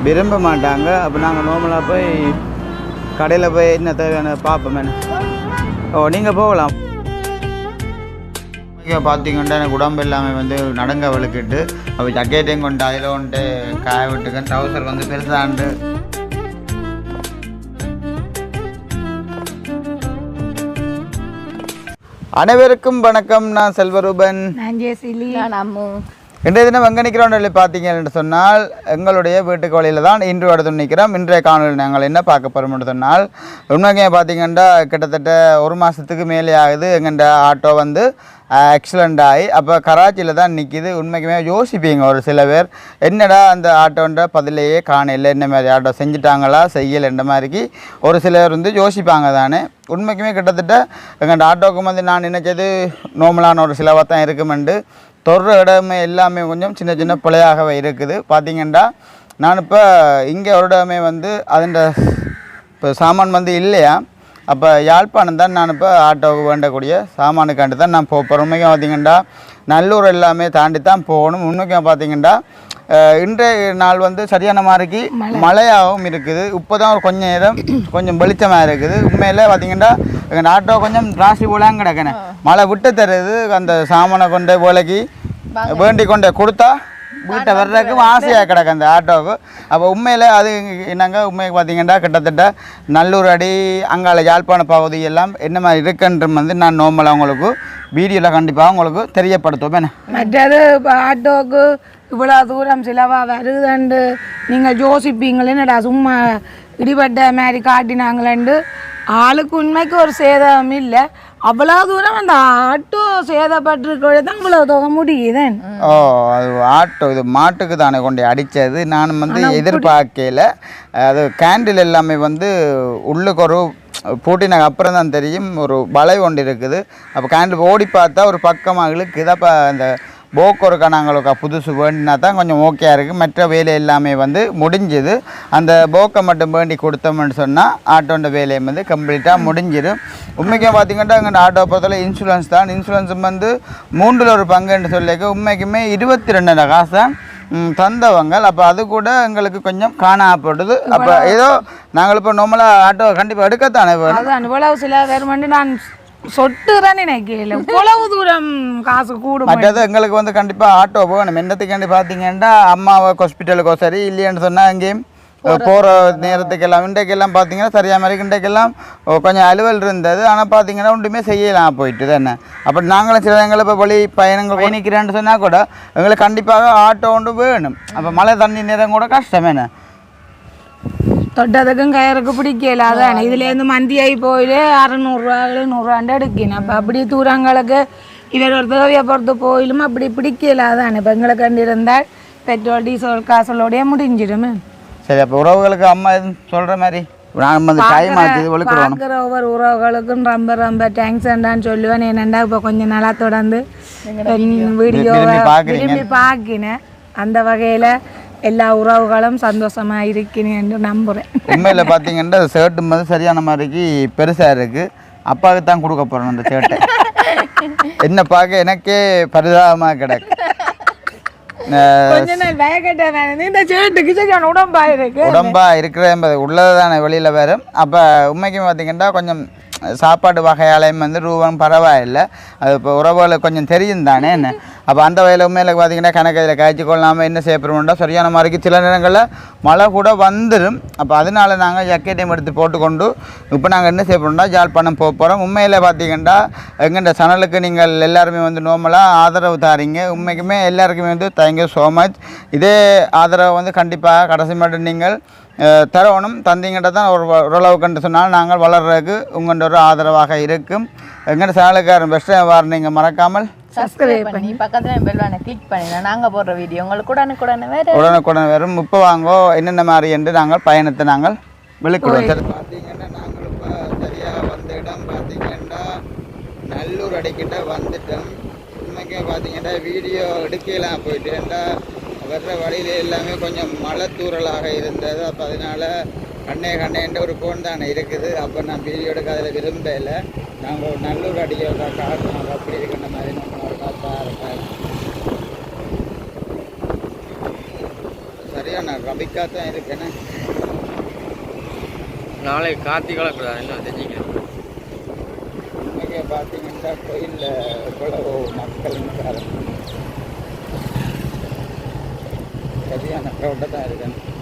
விரும்ப மாட்டாங்க. அப்போ நாங்கள் நார்மலாக போய் கடையில் போய் என்ன தேவையான பார்ப்போம். ஓ நீங்கள் போகலாம். இங்கே பார்த்தீங்கன்னா எனக்கு உடம்பு எல்லாமே வந்து நடங்க வலுக்கிட்டு அப்போ ஜக்கெட்டையும் கொண்டு அதில் கொண்டு காய விட்டுக்கேன். ட்ரௌசர் வந்து பெருசாண்டு. அனைவருக்கும் வணக்கம். நான் செல்வரூபன். இன்றைய தினம் எங்கே நிற்கிறோம் பார்த்தீங்க என்று சொன்னால் எங்களுடைய வீட்டுக்கு வழியில் தான் இன்று அடுத்து நிற்கிறோம். இன்றைய காணொலி நாங்கள் என்ன பார்க்க போகிறோம் என்று சொன்னால் உண்மையாக பார்த்தீங்கன்னா கிட்டத்தட்ட ஒரு மாதத்துக்கு மேலே ஆகுது எங்கள்ட ஆட்டோ வந்து ஆக்சிடெண்ட் ஆகி அப்போ கராச்சியில் தான் நிற்கிது. உண்மைக்குமே யோசிப்பீங்க ஒரு சில பேர் என்னடா அந்த ஆட்டோன்ற பதிலையே காணல, என்ன மாதிரி ஆட்டோ செஞ்சுட்டாங்களா செய்யலைன்ற மாதிரிக்கு ஒரு சிலர் வந்து யோசிப்பாங்க தானே. உண்மைக்குமே கிட்டத்தட்ட எங்கள்ட ஆட்டோவுக்கு வந்து நான் நினைச்சது நார்மலான ஒரு சிலவாக தான் இருக்குமெண்டு தொடுற இடமே எல்லாமே கொஞ்சம் சின்ன சின்ன பிழையாகவே இருக்குது. பார்த்திங்கன்னா நான் இப்போ இங்கே ஒரு இடமே வந்து அதுண்ட இப்போ சாமான் வந்து இல்லையா. அப்போ யாழ்ப்பாணம் தான் நான் இப்போ ஆட்டோவுக்கு வேண்டக்கூடிய சாமானுக்காண்டி தான் நான் போகிறேன். உண்மைக்கு பார்த்திங்கன்னா நல்லூர் எல்லாமே தாண்டி தான் போகணும். உண்மைக்கு பார்த்திங்கன்னா இன்றைய நாள் வந்து சரியான மாதிரிக்கு மழையாகவும் இருக்குது. இப்போ தான் ஒரு கொஞ்சம் நேரம் கொஞ்சம் வெளிச்சமாக இருக்குது. உண்மையில் பார்த்திங்கன்னா எங்கள் ஆட்டோ கொஞ்சம் ராசி போலாங்க கிடக்கணும். மழை விட்டு தருது. அந்த சாமானை கொண்டு வேலைக்கு வேண்டி கொண்டு கொடுத்தா வீட்டை வர்றதுக்கு ஆசையாக கிடக்கு அந்த ஆட்டோவுக்கு. அப்போ உண்மையில் அது என்னங்க உண்மைக்கு பார்த்திங்கன்னா கிட்டத்தட்ட நல்லூர் அடி அங்கால யாழ்ப்பாண பகுதி எல்லாம் என்ன மாதிரி இருக்குன்ற வந்து நான் நார்மலாக உங்களுக்கு வீடியோவில் கண்டிப்பாக உங்களுக்கு தெரியப்படுத்துவேன். மற்றது இப்போ ஆட்டோவுக்கு இவ்வளோ தூரம் செலவாக வருதுண்டு நீங்கள் யோசிப்பீங்களே, என்னடா சும்மா இடிபட்ட மாதிரி காட்டினாங்களேண்டு. ஆளுக்கு உண்மைக்கு ஒரு சேதம் இல்லை. அவ்வளோ தூரம் அந்த ஆட்டோ சேதப்பட்டிருக்கிறது தான் இவ்வளோ தொகை முடியுதேன். ஓ அது ஆட்டோ இது மாட்டுக்கு தானே கொண்டு அடித்தது. நான் வந்து எதிர்பார்க்கல. அது கேண்டில் எல்லாமே வந்து உள்ளுக்கு ஒரு பூட்டினாங்க அப்புறம் தான் தெரியும் ஒரு வளை ஒன்று இருக்குது. அப்போ கேண்டில் ஓடி பார்த்தா ஒரு பக்கமாக இழுக்குது. அப்போ அந்த போக்கொருக்கா நாங்களுக்கு புதுசு வேண்டினா தான் கொஞ்சம் ஓகே இருக்குது. மற்ற வேலை எல்லாமே வந்து முடிஞ்சுது. அந்த போக்கை மட்டும் வேண்டி கொடுத்தோம்னு சொன்னால் ஆட்டோன்ற வேலையை வந்து கம்ப்ளீட்டாக முடிஞ்சிடும். உண்மைக்கு பார்த்திங்கன்னா எங்கள் ஆட்டோ பொறுத்தவரை இன்சூரன்ஸ் தான். இன்சூரன்ஸும் வந்து 3 பங்குன்னு சொல்லிக்க உண்மைக்குமே 22 காசு தந்தவங்க. அப்போ அது கூட எங்களுக்கு கொஞ்சம் காணாப்படுது. அப்போ ஏதோ நாங்கள் இப்போ நார்மலாக ஆட்டோ கண்டிப்பாக எடுக்கத்தானே வேணும். இவ்வளவு சில வேறு நான் சொட்டுறேன்னு நினைக்கல. இவ்வளவு தூரம் காசு கூடும். மற்றது எங்களுக்கு வந்து கண்டிப்பாக ஆட்டோ போகணும். என்னத்துக்காண்டி பார்த்தீங்கன்னா அம்மாவை ஹாஸ்பிட்டலுக்கோ சரி இல்லைன்னு சொன்னால் எங்கேயும் போகிற நேரத்துக்கெல்லாம் இன்றைக்கெல்லாம் பார்த்தீங்கன்னா சரியாக மாதிரி இன்றைக்கெல்லாம் கொஞ்சம் அலுவல் இருந்தது. ஆனால் பார்த்தீங்கன்னா ஒன்றுமே செய்யலாம் போயிட்டு தானே. அப்போ நாங்களும் சில எங்களை இப்போ வழி பயணங்கள் பயணிக்கிறேன்னு சொன்னால் கூட எங்களுக்கு கண்டிப்பாக ஆட்டோ ஒன்று வேணும். அப்போ மழை தண்ணி நேரம் கூட கஷ்டமேண்ணே. தொட்டதுக்கும் கயருக்கு பிடிக்கல. அதான் இதுலேருந்து மந்தியாகி போயிட்டு 600 700 எடுக்கணும். அப்போ அப்படி தூரங்களுக்கு இவர் ஒரு தேவையை பொறுத்து போயிலும் அப்படி பிடிக்கல. அதான் இப்போ எங்களுக்கு கண்டு இருந்தால் பெட்ரோல் டீசல் காசலோடைய முடிஞ்சிடுமே. சரி அப்போ உறவுகளுக்கு அம்மா எதுவும் சொல்கிற மாதிரி நான் வந்து டைம் ஆச்சு பார்க்குற ஒவ்வொரு உறவுகளுக்கும் ரொம்ப ரொம்ப தேங்க்ஸ் என்னான்னு சொல்லுவேன். என்னென்னா இப்போ கொஞ்சம் நாளாக தொடர்ந்து வீடியோவை விரும்பி பார்க்கினேன். அந்த வகையில் எல்லா உறவுகளும் சந்தோஷமாக இருக்கணும் என்று நம்புகிறேன். உண்மையில் பார்த்தீங்கன்னா ஷர்ட்டு வந்து சரியான மாதிரிக்கு பெருசாக இருக்குது. அப்பாவுக்கு தான் கொடுக்க போகிறேன் அந்த ஷர்ட்டை. என்ன பார்க்க எனக்கே பரிதாபமாக கிடக்கு. உடம்பா இருக்கிற உள்ளது தானே வெளியில் வரும். அப்போ உண்மைக்கு பார்த்தீங்கன்னா கொஞ்சம் சாப்பாடு வகையாலையும் வந்து ரூபாயும் பரவாயில்லை. அது இப்போ உறவுகளுக்கு கொஞ்சம் தெரியும் தானே என்ன. அப்போ அந்த வகையில் உண்மையில் பார்த்தீங்கன்னா கணக்கு இதில் காய்ச்சி கொள்ளாமல் என்ன செய்யப்படுவோம்டா சரியான மாதிரிக்கு சில நேரங்களில் மழை கூட வந்துடும். அப்போ அதனால நாங்கள் ஜக்கெட்டையும் எடுத்து போட்டுக்கொண்டு இப்போ நாங்கள் என்ன செய்யப்படுறோம்டா யாழ்ப்பாணம் போக போகிறோம். உண்மையில் பார்த்தீங்கன்னா எங்கள்ட சேனலுக்கு நீங்கள் எல்லாருமே வந்து நார்மலாக ஆதரவு தாரீங்க. உண்மைக்குமே எல்லாருக்குமே வந்து தேங்க்யூ ஸோ மச். இதே ஆதரவை வந்து கண்டிப்பாக கடைசி மட்டும் நீங்கள் தரணும். தந்தீங்கிட்ட தான் ஓரளவுக்குன்னு சொன்னால் நாங்கள் வளர்கிறதுக்கு உங்கள்கிட்ட ஒரு ஆதரவாக இருக்கும். எங்கள்கிட்ட சேனலுக்காரன் பெஸ்ட்டாக வார நீங்கள் மறக்காமல் சப்ஸ்கிரைப் பண்ணி பக்கத்தில் பெல் பட்டனை கிளிக் பண்ணினா நாங்கள் போடுற வீடியோ உங்களுக்கு உடனுக்குடன் வரும். இப்போ வாங்கோ என்னென்ன மாதிரி என்று நாங்கள் பயணத்தை நாங்கள் விழுக்கிறோம். சரி பார்த்தீங்கன்னா நாங்கள் இப்போ சரியாக வந்த இடம் பார்த்தீங்கன்னா நல்லூர் அடிக்கிட்ட வந்துட்டோம். உண்மைக்கே பார்த்தீங்கன்னா வீடியோ எடுக்கலாம் போயிட்டு வர்ற வழியில் எல்லாமே கொஞ்சம் மழை தூறலாக இருந்தது. அப்போ அதனால் கண்ணேன்ற ஒரு ஃபோன் தானே இருக்குது. அப்போ நான் வீடியோ எடுக்க அதில் விரும்பலை. நாங்கள் ஒரு நல்லூர் அடிக்க காட்டணும் அப்படி இருக்கின்ற மாதிரி நம்ம காப்பாக இருக்காது. சரியான ரபிக்காக தான் இருக்குன்னு. நாளைக்கு கார்த்திகை என்ன தெரிஞ்சுக்கிறேன். இன்றைக்கி பார்த்தீங்கன்னா கோயிலில் எவ்வளோ மக்கள் இருக்காரு. சரியான க்ரௌட்டாக தான் இருக்குன்னு.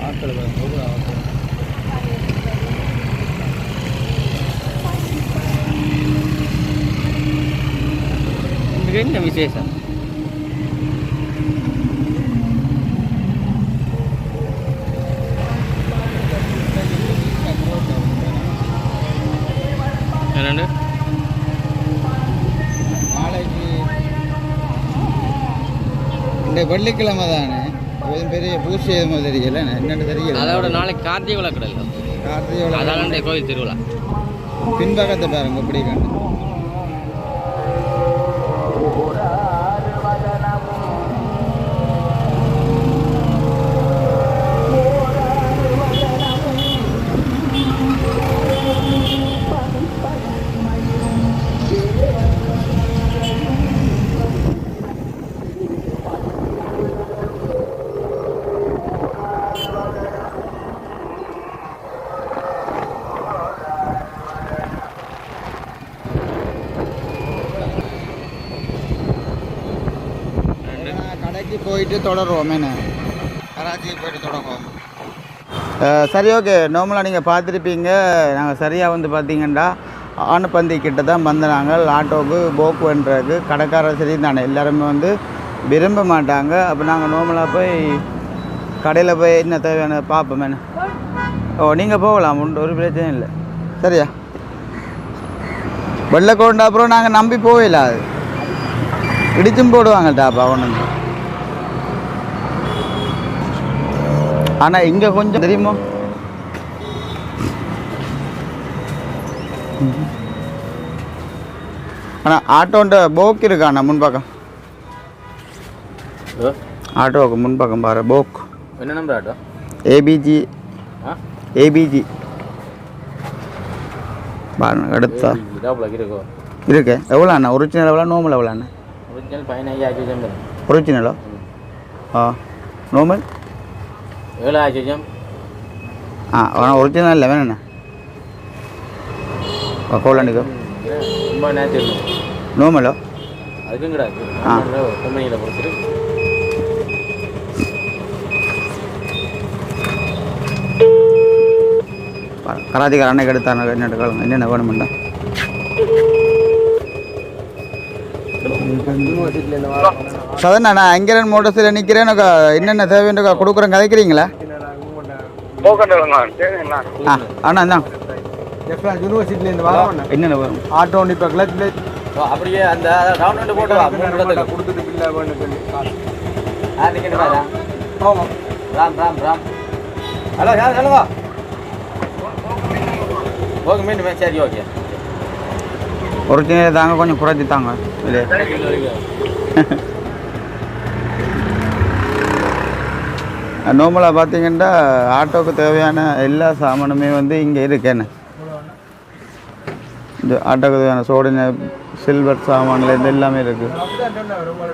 ஆட்கள் வரும்போது என்ன விசேஷம்? என்னண்டு நாளைக்கு இந்த வெள்ளிக்கிழமை தானே பெரிய பூசி எதுவும் தெரியல என்னென்னு தெரியல. அதோட நாளைக்கு கார்த்திகை விளக்கடல் கார்த்திகை அதான கோயில் திருவிழா. பின்பக்கத்தை பாருங்க இப்படி கண்டு. கடைக்கு போயிட்டு தொடருவோம் என்ன கராச்சிக்கு போயிட்டு தொடங்குவோம். சரி ஓகே. நார்மலாக நீங்கள் பார்த்துருப்பீங்க. நாங்கள் சரியாக வந்து பார்த்தீங்கன்னா ஆனப்பந்தி கிட்ட தான் வந்து நாங்கள் ஆட்டோவுக்கு போக்குவன்றதுக்கு கடைக்காரர் சரி தானே எல்லாருமே வந்து விரும்ப மாட்டாங்க. அப்போ நாங்கள் நார்மலாக போய் கடையில் போய் என்ன தேவையான பார்ப்போம் என்ன. ஓ நீங்கள் போகலாம், ஒரு பிரச்சனையும் இல்லை. சரியா வெள்ளைக்கோண்டா அப்புறம் நாங்கள் நம்பி போகல, அது இடிச்சும் போடுவாங்கள்டா அப்போ அவனு. ஆனால் இங்கே கொஞ்சம் தெரியுமோ ஆனால் ஆட்டோன்ற போக் இருக்காண்ணா முன்பக்கம். ஆட்டோவுக்கு முன்பக்கம் பாரு போக். என்ன நம்பர் ஆட்டோ? ஏபிஜி ஏபிஜி பாருங்க எடுத்தா இருக்கு. எவ்வளோ அண்ணா ஒரிஜினல் எவ்வளோ நோமல் எவ்வளோ அண்ணா? ஒரிஜினல் 15,000 ஒரிஜினலோ? ஆ நோமல் 7,000. ஆனால் ஒரிஜினல் இல்லை வேணுண்ணா. கோலாண்டிக்கோ ரொம்ப நேரம் நோமலோ அதுக்கும் கிடையாது. கம்பெனியில் பொறுத்துட்டு கராத்திக்கார அன்னைக்கு எடுத்தாங்க. என்னென்ன காலம் என்னென்ன வேணுமெண்டா சதண்ணா நான் அங்கேரன் மோட்டர்ஸில் நிற்கிறேன். என்னென்ன தேவைன்னு கொடுக்குறேன் கதைக்கிறீங்களா? அண்ணா தான் யூனிவர்சிட்டிலேருந்து வரோம். என்னென்ன வரும் ஆட்டோ இப்போ கிளச்சில் அப்படியே அந்த ரவுண்ட் போட்டு கொடுத்துட்டு இல்லை வேணும் சொல்லி ராம் ராம் ராம். ஹலோ யார் சொல்லுங்க. ஓகே மீண்டும் சரி ஓகே. ஒரிஜினல் தாங்க கொஞ்சம் குறைச்சி தாங்க இல்லையா? நார்மலாக பார்த்தீங்கன்னா ஆட்டோவுக்கு தேவையான எல்லா சாமானுமே வந்து இங்கே இருக்கேன்னு. இந்த ஆட்டோவுக்கு தேவையான சோடின சில்வர் சாமான்லேருந்து எல்லாமே இருக்குது.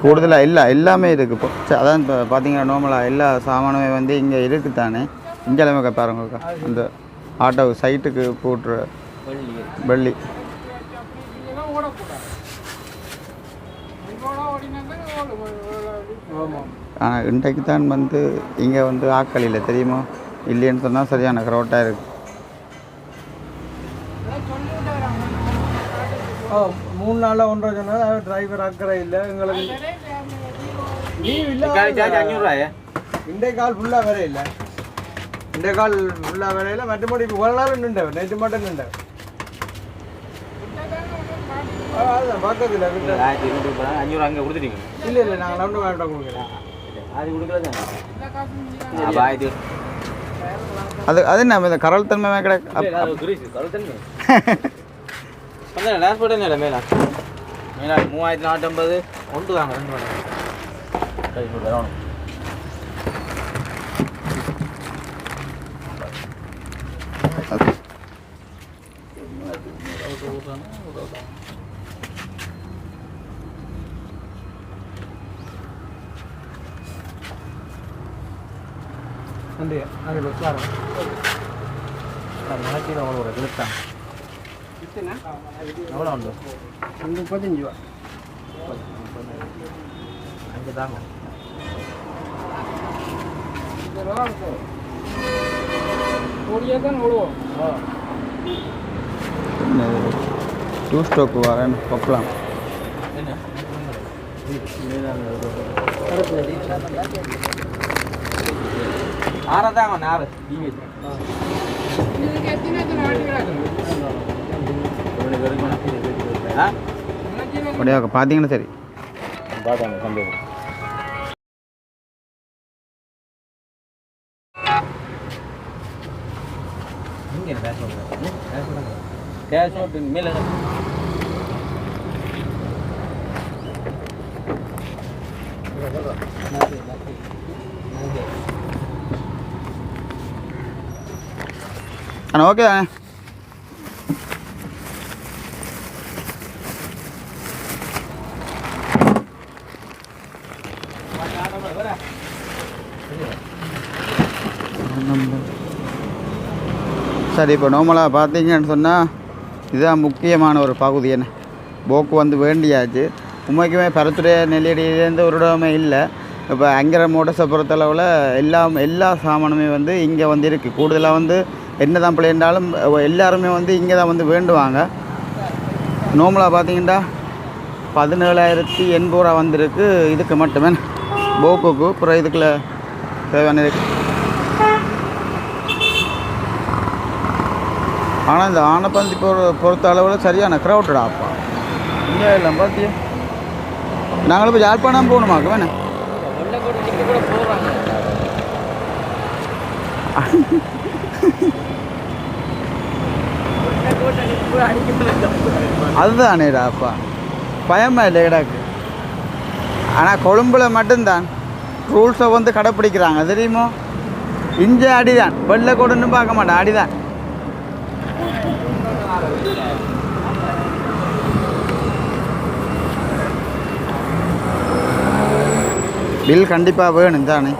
கூடுதலாக எல்லாமே இருக்குது. இப்போ அதான் இப்போ பார்த்தீங்கன்னா நார்மலாக எல்லா சாமானுமே வந்து இங்கே இருக்குது தானே. இங்கே எல்லாமே பாருங்க அந்த ஆட்டோ சைட்டுக்கு போட்டுற வெள்ளி. ஆனால் இன்றைக்கு தான் வந்து இங்கே வந்து ஆக்கள் இல்லை தெரியுமா? இல்லைன்னு சொன்னால் சரியான க்ரௌட்டாக இருக்குது. 3 நாளில் 1.5 சொன்னால் டிரைவர் அக்கறை இல்லை எங்களுக்கு. லீவ் இல்லை 500 இன்றைய கால் ஃபுல்லாக வேற இல்லை. இன்றைய கால் ஃபுல்லாக வேற இல்லை. மற்றபடி இப்போ ஒரு நாள் நின்றவர் நேற்று மட்டும் நின்றவர். அதுதான் பக்கத்தில் 500 அங்கே கொடுத்துட்டீங்க? இல்லை இல்லை நாங்கள் நம்பி வேண்டாம் கொடுக்குறேன். அது கொடுக்கல அது என்ன இந்த கரல் தன்மை கிடையாது. டிரான்ஸ்போர்ட் என்ன மேலா மேலா 3450 ஒன்று தாங்க 2 மணி வரணும். அந்த அதில் உட்காரம் மலைக்கு அவ்வளோ ஒரு கிழத்தான் எவ்வளோ உண்டு 35 ரூபா அங்கே தாங்க டூ ஸ்டோக்கு வரேன் பார்க்கலாம் ஆறதாங்க ஆறு அப்படியே பார்த்தீங்கன்னா சரி பார்த்தாங்க சந்தேகம் இங்கே கேஷ் மேலே அண்ணா ஓகே தானே சரி இப்போ நார்மலாக பார்த்தீங்கன்னு சொன்னால் இதுதான் முக்கியமான ஒரு பகுதி என்ன போக்கு வந்து வேண்டியாச்சு உண்மைக்குமே பரத்துடைய நெல்லியடியிலேருந்து ஒரு இடமே இல்லை இப்போ அங்கரை மோட்டர்ஸை பொறுத்தளவில் எல்லா சாமானுமே வந்து இங்கே வந்து இருக்குது கூடுதலாக வந்து என்ன தான் பிள்ளைண்டாலும் எல்லாருமே வந்து இங்கே தான் வந்து வேண்டுவாங்க நார்மலாக பார்த்தீங்கன்னா 17,080 ரூபா வந்திருக்கு இதுக்கு மட்டுமே போக்குக்கு அப்புறம் இதுக்குள்ள தேவையான இருக்கு ஆனால் இந்த ஆனைப்பந்தி பொறுத்த அளவில் சரியான க்ரௌட்டடாப்பா இங்கே இல்லை பார்த்தியா நாங்களும் இப்போ யாழ்ப்பாணம் போகணுமாக்க வேணே அதுதானேடாப்பா பயமா இல்லை இடாக்கு ஆனால் கொழும்புல மட்டும்தான் ரூல்ஸை வந்து கடைப்பிடிக்கிறாங்க தெரியுமோ இங்கே அடிதான் வெள்ளை கூடன்னு பார்க்க மாட்டேன் அடிதான் பில் கண்டிப்பாக வேணும் தானே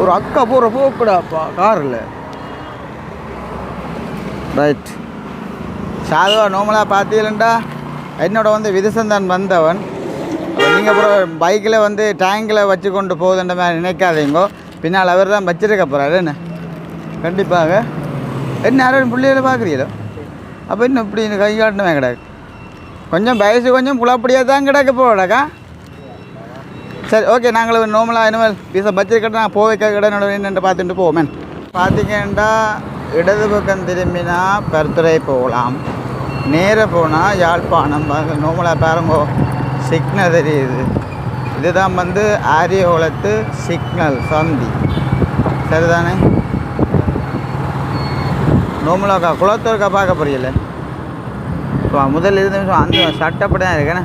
ஒரு அக்கா போகிற போக்கூடாப்பா காரில் ரைட் சாதுவா நார்மலாக பார்த்தீங்களா என்னோட வந்து விதுசந்தான் வந்தவன் நீங்கள் அப்புறம் பைக்கில் வந்து டேங்கில் வச்சு கொண்டு போகுதுன்ற மாதிரி நினைக்காதீங்கோ பின்னால் அவர் தான் வச்சிருக்க போகிறாரு என்ன கண்டிப்பாக என்ன யாரும் பிள்ளைகளை பார்க்குறீங்களோ அப்போ இன்னும் இப்படி கை காட்டணுமே கிடக்கு கொஞ்சம் வயசு கொஞ்சம் புலப்படியாக தான் கிடக்கு போடாக்கா சரி ஓகே நாங்கள் நார்மலாக இனிமேல் பீஸை பட்ஜெட் கட்ட நான் போய் கடனோட என்னென்று பார்த்துட்டு போவோமே பார்த்தீங்கன்னா இடது பக்கம் திரும்பினா பருத்துறை போகலாம் நேராக போனால் யாழ்ப்பாணம் நார்மலாக பாருங்கோ சிக்னல் தெரியுது இதுதான் வந்து ஆரியகுளத்து சிக்னல் சந்தி சரிதானே நார்மலாக்கா குளத்தூர்க்கா பார்க்க புரியல இப்போ முதல் 20 நிமிஷம் அந்த சட்டப்படி தான் இருக்கேண்ணே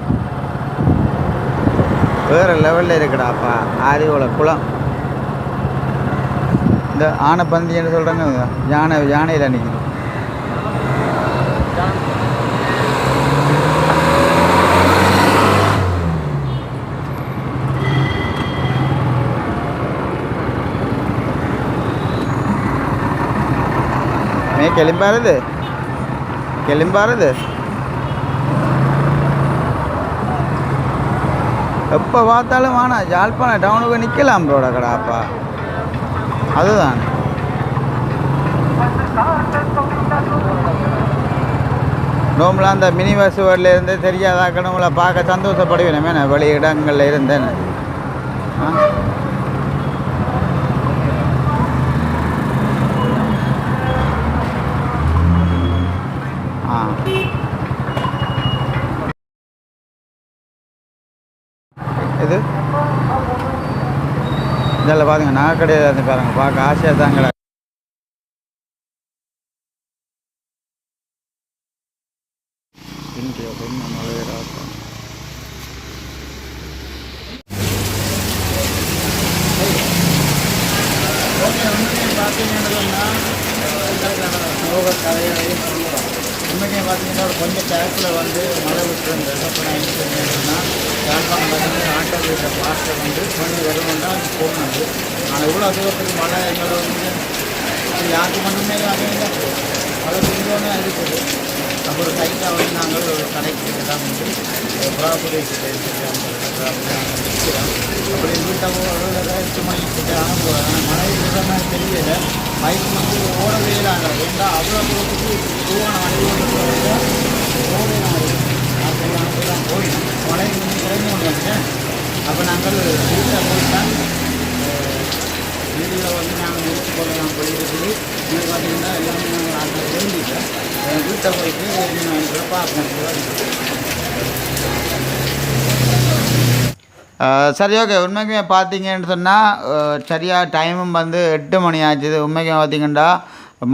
வேறு லெவலில் இருக்குடாப்பா ஆரியோல குளம் இந்த ஆனைப்பந்தின்னு சொல்கிறாங்க யானையில் நிற்குது கிளம்பாருது எப்போ பார்த்தாலும் ஆனால் யாழ்ப்பாணம் டவுனுக்கு நிற்கலாம் ப்ரோட கடாப்பா அதுதான் நோம்பலாம் அந்த மினி பஸ் இருந்து தெரியாதாக்கணும் உங்களை பார்க்க சந்தோஷப்படுவேனே நான் வெளி இடங்களில் இருந்தேன்னு இது இதில் பாருங்க நகைக்கடையில் இருந்து பாருங்க பார்க்க ஆசையாக தாங்களா உண்மைக்கே பார்த்தீங்கன்னா ஒரு கொஞ்சம் டேப்பில் வந்து மழை விட்டுருந்தது. அப்போ நான் என்ன செஞ்சேன்னா யாழ்ப்பாணம் பார்த்தீங்கன்னா ஆட்டோ வீட்டை பார்க்க வந்து பண்ணி வருவோம்னா அது போனது. ஆனால் இவ்வளோ தூரத்துக்கு மழை எங்களோட வந்து யாருக்கு மட்டுமே வாங்கினா மழை பெஞ்சோன்னே இருக்குது. அப்புறம் டைட்டாக வந்து நாங்கள் ஒரு கடைக்கு தான் வந்து ப்ராப்பர்ட்டி நிற்கிறோம். அப்படி வீட்டை 8 மணிக்கு அனுப்புகிறோம். ஆனால் மழை இருக்கிற மாதிரி தெரியல. பைக் வந்து ஓடவே இல்லாங்க. ஏன்னா அவ்வளோ தூரத்துக்கு தூவான வழி ஓடவே நாங்கள் போயிடும். மழை வந்து குறைஞ்சு கொண்டு வந்துட்டேன். அப்போ நாங்கள் வீட்டை போயிட்டால் வீடியோ வந்து நாங்கள் நிறுத்தி போடலாம் போயிருக்குது. இது பார்த்தீங்கன்னா எல்லாமே நாங்கள் ஆட்கள் தெரிஞ்சுட்டேன். வீட்டை போயிட்டு நீங்கள் பார்க்கணும். சரி, ஓகே. உண்மைக்குமே பார்த்தீங்கன்னு சொன்னால் சரியாக டைமும் வந்து 8 மணி ஆச்சுது. உண்மைக்குமே பார்த்தீங்கன்னா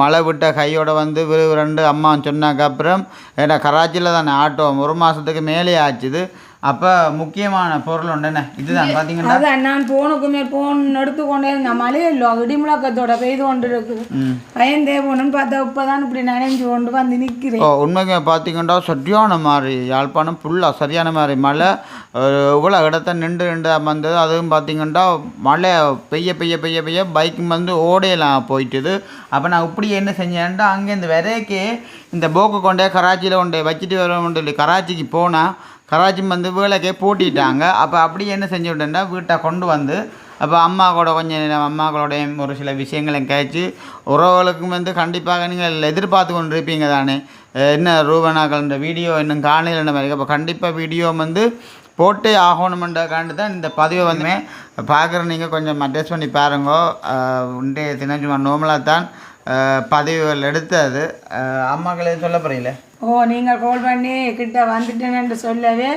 மழை விட்ட கையோட வந்து விறுவிரண்டு அம்மா சொன்னாக்க அப்புறம் ஏன்னா கராச்சியில் தானே ஆட்டோ 1 மாதத்துக்கு மேலே ஆச்சுது. அப்போ முக்கியமான பொருள் ஒன்றுண்ணே இதுதான் பார்த்தீங்கன்னா அதான் நான் போனுக்குமே போன் எடுத்துக்கொண்டே இருந்தேன். மழையே இல்லை, இடிமுழக்கத்தோட பெய்து கொண்டு இருக்குது. பயந்தே போகணுன்னு பார்த்தா இப்போதான் இப்படி நனைஞ்சு கொண்டு வந்து நிற்கிறேன். உண்மைக்கு பார்த்தீங்கன்னா சரியான மாதிரி யாழ்ப்பாணம் ஃபுல்லாக சரியான மாதிரி மழை இவ்வளோ இடத்த நின்று வந்தது. அதுவும் பார்த்தீங்கன்னா மழை பெய்ய பெய்ய பெய்ய பெய்ய பைக் வந்து ஓடையெல்லாம் போயிட்டுது. அப்போ நான் இப்படி என்ன செஞ்சேன்டா அங்கேருந்து வரைக்கே இந்த போக்கு கொண்டே கராச்சியில் கொண்டே வச்சுட்டு வரோம். கராச்சிக்கு போனால் கராச்சி வந்து வேலைக்கே பூட்டிட்டாங்க. அப்போ அப்படி என்ன செஞ்சு விட்டேன்டா வீட்டை கொண்டு வந்து அப்போ அம்மா கூட கொஞ்சம் அம்மாக்களோடையும் ஒரு சில விஷயங்களையும் கேச்சு உறவுகளுக்கும் வந்து கண்டிப்பாக நீங்கள் எதிர்பார்த்து கொண்டு இருப்பீங்க தானே என்ன ரூபனாக்கள்ன்ற வீடியோ இன்னும் காணலைன்ற மாதிரி. அப்போ கண்டிப்பாக வீடியோ வந்து போட்டே ஆகணுமென்றக்காண்டு தான் இந்த பதிவை வந்துமே பார்க்குற நீங்கள் கொஞ்சம் அட்ஜஸ்ட் பண்ணி பாருங்கோ. இன்றைய தினம் சும்மா நோமலாக தான் பதிவுகள் எடுத்தது. அம்மாக்களே சொல்ல போகிறீங்களே நீங்கள் கால் பண்ணி கிட்ட வந்துட்டேன்னு சொல்லவே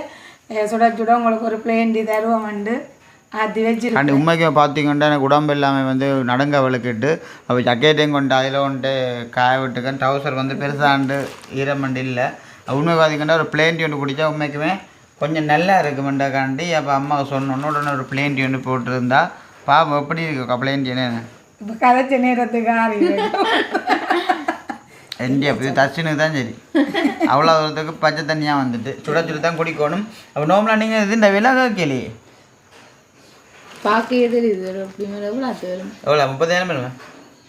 சுட சுட உங்களுக்கு ஒரு பிளேண்டி தருவோம் வந்து அது வச்சு உண்மைக்கு பார்த்தீங்கன்னா எனக்கு உடம்பு எல்லாமே வந்து நடுங்க விளக்கிட்டு அப்போ ஜக்கெட்டையும் கொண்டு அதில் கொண்டு காய விட்டுக்கேன். ட்ரௌசர் வந்து பெருசாண்டு ஈரமண்டு இல்லை. உண்மை பார்த்தீங்கன்னா ஒரு பிளேண்டி ஒன்று குடித்தா உண்மைக்குமே கொஞ்சம் நல்லா இருக்குமெண்டாக்காண்டி அப்போ அம்மாவுக்கு சொன்னோன்னு உடனே ஒரு பிளேண்டி ஒன்று போட்டிருந்தா பாப்பா எப்படி இருக்கு பிளேண்டி என்ன இப்போ கதைச்ச நேரத்துக்கு என்டி அப்படி தச்சுனுக்கு தான் சரி. அவ்வளோ தூரத்துக்கு பச்சை தண்ணியாக வந்துட்டு சுட சுட தான் குடிக்கணும். அப்போ நோம்பலாம் நீங்கள் இது இந்த விலக கேள்வி பார்க்க தெரியுது எவ்வளோ 30,000 பேருங்க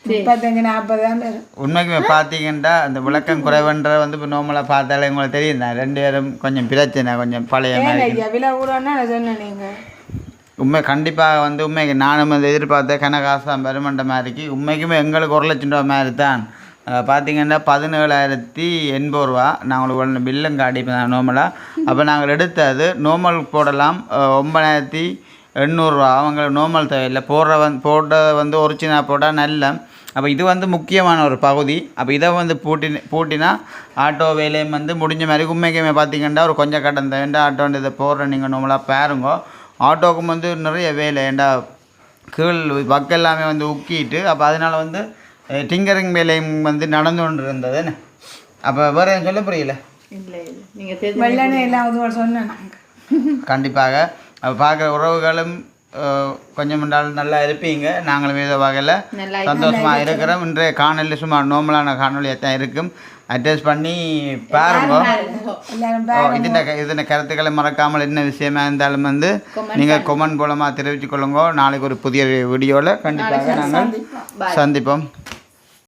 35-40 தான் பேர். உண்மைக்குமே பார்த்தீங்கன்னா அந்த விளக்கம் குறைவன்ற வந்து இப்போ நோம்பலாக பார்த்தாலே உங்களுக்கு தெரியும் தான் 2 பேரும் கொஞ்சம் பிரச்சனை கொஞ்சம் பழைய மாதிரி விலை ஊறன்னா சொன்னேன் நீங்கள் உண்மை கண்டிப்பாக வந்து உண்மைக்கு நானும் வந்து எதிர்பார்த்த கனகாசம் பெருமண்ட மாதிரிக்கு உண்மைக்குமே எங்களுக்கு 1,00,000 ரூபா மாதிரி தான். பார்த்திங்கன்னா 17,080 ரூபா நான் உங்களுக்கு பில்லும் காட்டிப்பேன் நோமலாக. அப்போ நாங்கள் எடுத்தது நோமல் போடலாம் 9,800 ரூபா. அவங்களுக்கு நோமல் தேவையில்லை போட்ட வந்து ஒரிஜினல் போட்டால் நல்ல. அப்போ இது வந்து முக்கியமான ஒரு பகுதி. அப்போ இதை வந்து பூட்டினா ஆட்டோ வேலையும் வந்து முடிஞ்ச மாதிரி உண்மைக்குமே பார்த்திங்கன்னா ஒரு கொஞ்சம் கட்டம் தேவைண்டா ஆட்டோ இதை போடுற நீங்கள் நோமலாக பாருங்கோ. ஆட்டோவுக்கும் வந்து நிறைய வேலை ஏண்டா கீழ் பக்கம் எல்லாமே வந்து உக்கிட்டு அப்போ அதனால் வந்து டிங்கரிங் வேலையும் வந்து நடந்து கொண்டு இருந்தது. அப்போ வேறு எதுவும் சொல்ல புரியல கண்டிப்பாக அப்போ பார்க்குற உறவுகளும் கொஞ்சம் முன்னாள் நல்லா இருப்பீங்க. நாங்களும் இந்த வகையில் சந்தோஷமாக இருக்கிறோம். இன்றைய காணொலி சும்மா நார்மலான காணொலியாக தான் இருக்கும். அட்ஜஸ்ட் பண்ணி பாருங்க. இதில் கருத்துக்களை மறக்காமல் என்ன விஷயமா இருந்தாலும் வந்து நீங்கள் கொமெண்ட் மூலமாக தெரிவித்துக்கொள்ளுங்க. நாளைக்கு ஒரு புதிய வீடியோவில் கண்டிப்பாக நாங்கள் சந்திப்போம்.